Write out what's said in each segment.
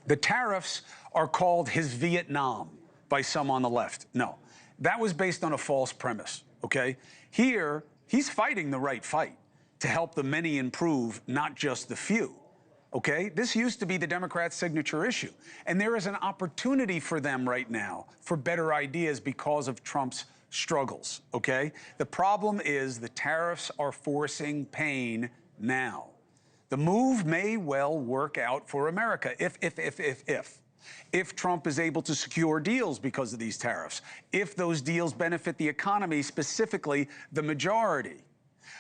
The tariffs are called his Vietnam by some on the left. No, that was based on a false premise, okay? Here, he's fighting the right fight to help the many improve, not just the few, okay? This used to be the Democrats' signature issue, and there is an opportunity for them right now for better ideas because of Trump's struggles, okay? The problem is the tariffs are forcing pain now. The move may well work out for America if Trump is able to secure deals because of these tariffs, if those deals benefit the economy, specifically the majority.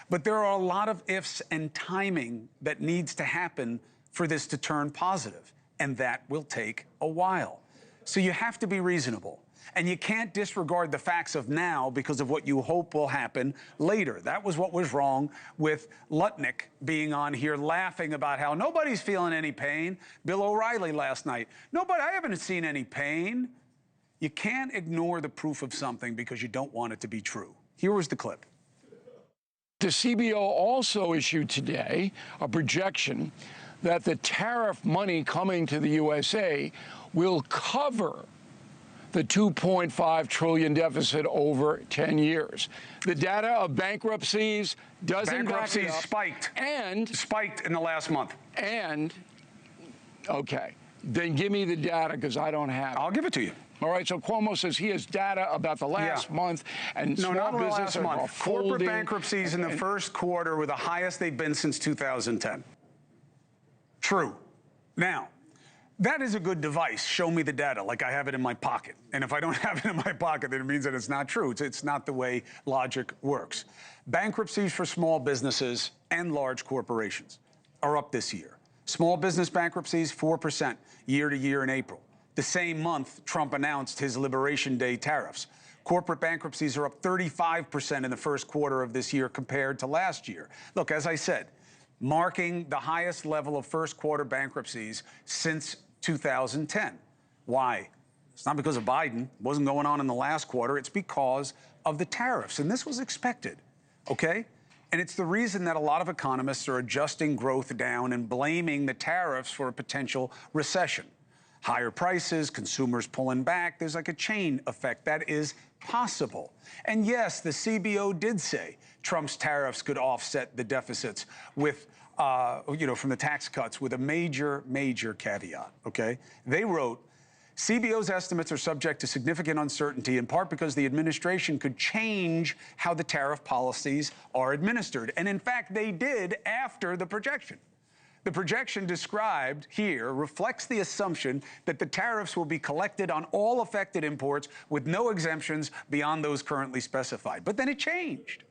But there are a lot of ifs and timing that needs to happen for this to turn positive, and that will take a while. So you have to be reasonable. And you can't disregard the facts of now because of what you hope will happen later. That was what was wrong with Lutnick being on here laughing about how nobody's feeling any pain. Bill O'Reilly last night, I haven't seen any pain. You can't ignore the proof of something because you don't want it to be true. Here was the clip. The CBO also issued today a projection that the tariff money coming to the USA will cover the $2.5 trillion deficit over 10 years. The data of bankruptcies doesn't back it up. Spiked in the last month. Okay, then give me the data because I don't have it. I'll give it to you. All right, so Cuomo says he has data about the last month, and small business are folding. Corporate bankruptcies in the first quarter were the highest they've been since 2010. True. Now, that is a good device. Show me the data like I have it in my pocket. And if I don't have it in my pocket, then it means that it's not true. It's not the way logic works. Bankruptcies for small businesses and large corporations are up this year. Small business bankruptcies, 4% year to year in April. The same month, Trump announced his Liberation Day tariffs. Corporate bankruptcies are up 35% in the first quarter of this year compared to last year. Look, as I said, marking the highest level of first quarter bankruptcies since 2010. Why? It's not because of Biden. It wasn't going on in the last quarter. It's because of the tariffs. And this was expected, okay? And it's the reason that a lot of economists are adjusting growth down and blaming the tariffs for a potential recession. Higher prices, consumers pulling back. There's like a chain effect that is possible. And yes, the CBO did say Trump's tariffs could offset the deficits with from the tax cuts with a major caveat, okay? They wrote, CBO's estimates are subject to significant uncertainty, in part because the administration could change how the tariff policies are administered. And in fact, they did after the projection. The projection described here reflects the assumption that the tariffs will be collected on all affected imports with no exemptions beyond those currently specified. But then it changed.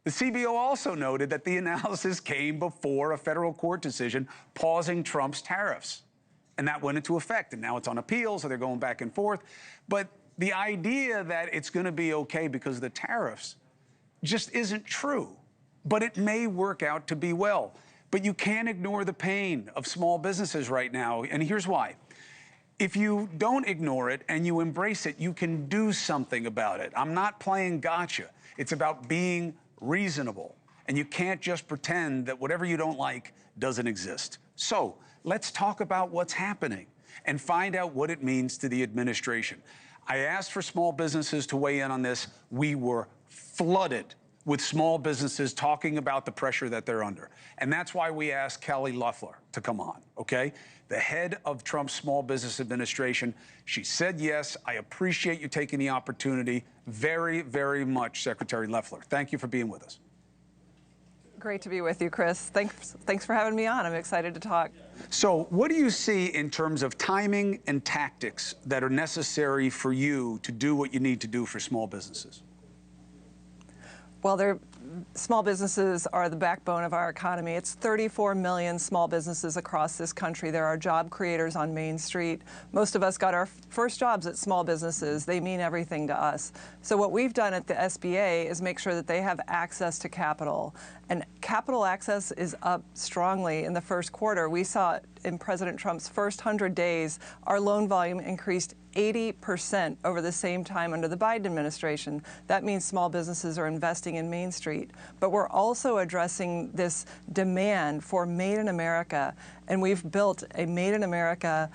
The CBO also noted that the analysis came before a federal court decision pausing Trump's tariffs. And that went into effect, and now it's on appeal, so they're going back and forth. But the idea that it's going to be okay because of the tariffs just isn't true. But it may work out to be well. But you can't ignore the pain of small businesses right now, and here's why. If you don't ignore it and you embrace it, you can do something about it. I'm not playing gotcha. It's about being reasonable. And you can't just pretend that whatever you don't like doesn't exist. So let's talk about what's happening and find out what it means to the administration. I asked for small businesses to weigh in on this. We were flooded with small businesses talking about the pressure that they're under. And that's why we asked Kelly Loeffler to come on, okay? The head of Trump's Small Business Administration. She said yes. I appreciate you taking the opportunity very, very much, Secretary Loeffler. Thank you for being with us. Great to be with you, Chris. Thanks for having me on. I'm excited to talk. So what do you see in terms of timing and tactics that are necessary for you to do what you need to do for small businesses? Well, small businesses are the backbone of our economy. It's 34 million small businesses across this country. There are job creators on Main Street. Most of us got our first jobs at small businesses. They mean everything to us. So what we've done at the SBA is make sure that they have access to capital. And capital access is up strongly in the first quarter. We saw in President Trump's first 100 days, our loan volume increased 80% over the same time under the Biden administration. That means small businesses are investing in Main Street. But we're also addressing this demand for Made in America. And we've built a Made in America,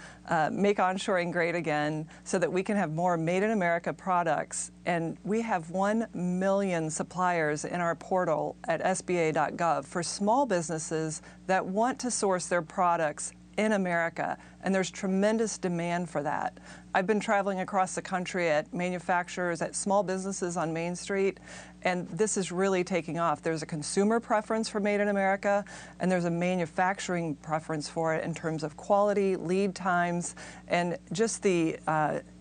make onshoring great again, so that we can have more Made in America products. And we have 1 million suppliers in our portal at SBA.gov for small businesses that want to source their products in America, and there's tremendous demand for that. I've been traveling across the country at manufacturers, at small businesses on Main Street, and this is really taking off. There's a consumer preference for Made in America, and there's a manufacturing preference for it in terms of quality, lead times, and just the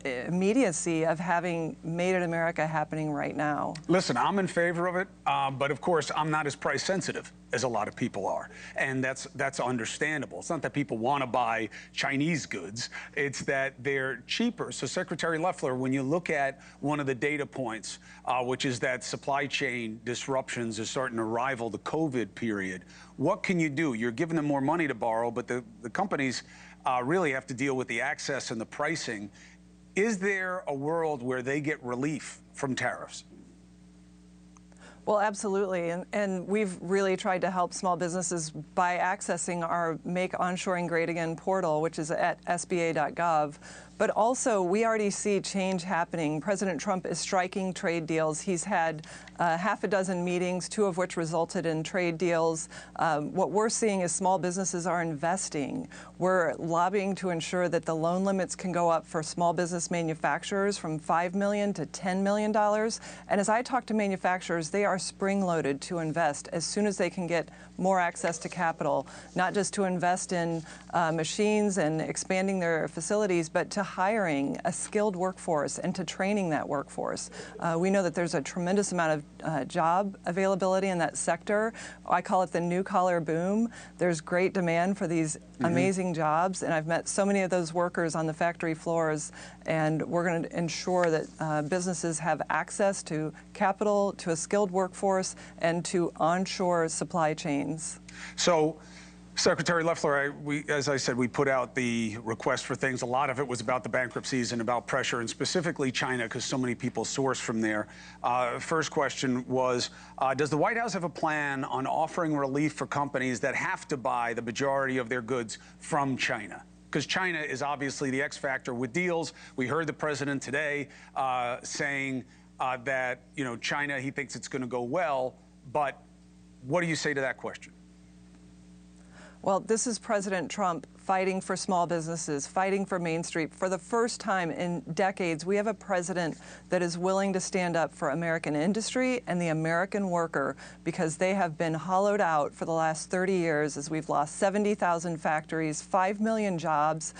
immediacy of having Made in America happening right now. Listen, I'm in favor of it, but of course, I'm not as price sensitive as a lot of people are, and that's understandable. It's not that people want to buy Chinese goods, it's that they're cheaper. So Secretary Loeffler, when you look at one of the data points, which is that supply chain disruptions are starting to rival the COVID period, what can you do? You're giving them more money to borrow, but the companies really have to deal with the access and the pricing. Is there a world where they get relief from tariffs? Well, absolutely, and we've really tried to help small businesses by accessing our Make Onshoring Great Again portal, which is at SBA.gov. But also, we already see change happening. President Trump is striking trade deals. He's had half a dozen meetings, 2 of which resulted in trade deals. What we're seeing is small businesses are investing. We're lobbying to ensure that the loan limits can go up for small business manufacturers from $5 million to $10 million. And as I talk to manufacturers, they are spring-loaded to invest as soon as they can get more access to capital, not just to invest in machines and expanding their facilities, but to hiring a skilled workforce and to training that workforce. We know that there's a tremendous amount of job availability in that sector. I call it the new-collar boom. There's great demand for these amazing jobs, and I've met so many of those workers on the factory floors, and we're going to ensure that businesses have access to capital, to a skilled workforce, and to onshore supply chains. So, Secretary Loeffler, as I said, we put out the request for things. A lot of it was about the bankruptcies and about pressure, and specifically China, because so many people source from there. First question was, does the White House have a plan on offering relief for companies that have to buy the majority of their goods from China? Because China is obviously the X factor with deals. We heard the president today saying that, China, he thinks it's going to go well. But what do you say to that question? Well, this is President Trump fighting for small businesses, fighting for Main Street. For the first time in decades, we have a president that is willing to stand up for American industry and the American worker, because they have been hollowed out for the last 30 years as we've lost 70,000 factories, 5 million jobs.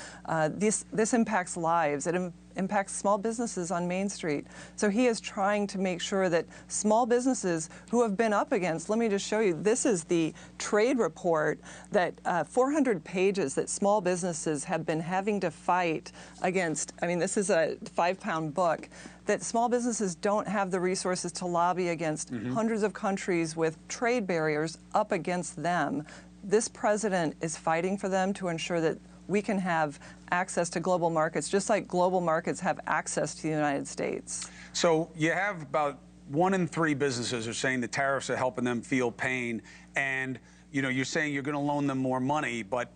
This impacts lives. It impacts small businesses on Main Street. So he is trying to make sure that small businesses who have been up against, let me just show you, this is the trade report that 400 pages that small businesses have been having to fight against. I mean, this is a 5-pound book that small businesses don't have the resources to lobby against hundreds of countries with trade barriers up against them. This president is fighting for them to ensure that we can have access to global markets, just like global markets have access to the United States. So you have about 1 in 3 businesses are saying the tariffs are helping them feel pain, and you're saying you're going to loan them more money, but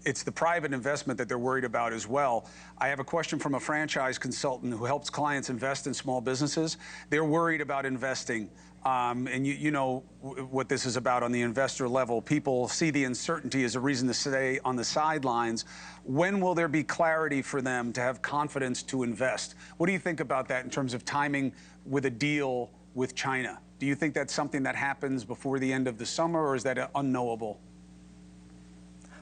it's the private investment that they're worried about as well. I have a question from a franchise consultant who helps clients invest in small businesses. They're worried about investing. And you know what this is about on the investor level. People see the uncertainty as a reason to stay on the sidelines. When will there be clarity for them to have confidence to invest? What do you think about that in terms of timing with a deal with China? Do you think that's something that happens before the end of the summer, or is that unknowable?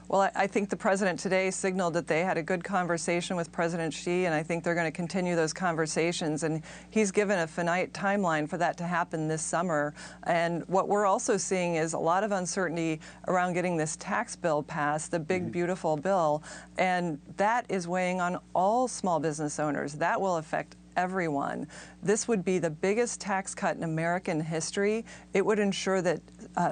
Well, I think the president today signaled that they had a good conversation with President Xi, and I think they're going to continue those conversations. And he's given a finite timeline for that to happen this summer. And what we're also seeing is a lot of uncertainty around getting this tax bill passed, the big, beautiful bill. And that is weighing on all small business owners. That will affect everyone. This would be the biggest tax cut in American history. It would ensure that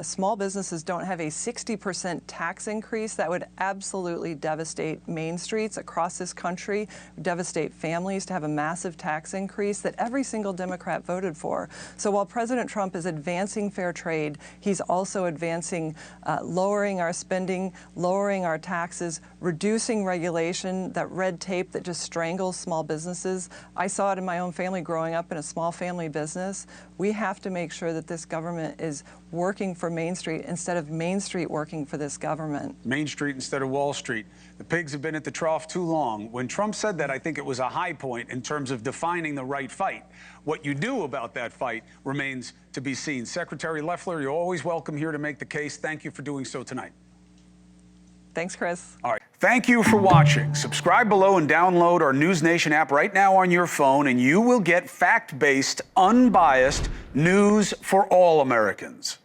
small businesses don't have a 60% tax increase, that would absolutely devastate main streets across this country, devastate families to have a massive tax increase that every single Democrat voted for. So while President Trump is advancing fair trade, he's also advancing lowering our spending, lowering our taxes, reducing regulation, that red tape that just strangles small businesses. I saw it in my own family growing up in a small family business. We have to make sure that this government is working for Main Street instead of Main Street working for this government. Main Street instead of Wall Street. The pigs have been at the trough too long. When Trump said that, I think it was a high point in terms of defining the right fight. What you do about that fight remains to be seen. Secretary Loeffler, you're always welcome here to make the case. Thank you for doing so tonight. Thanks, Chris. All right. Thank you for watching. Subscribe below and download our NewsNation app right now on your phone, and you will get fact-based, unbiased news for all Americans.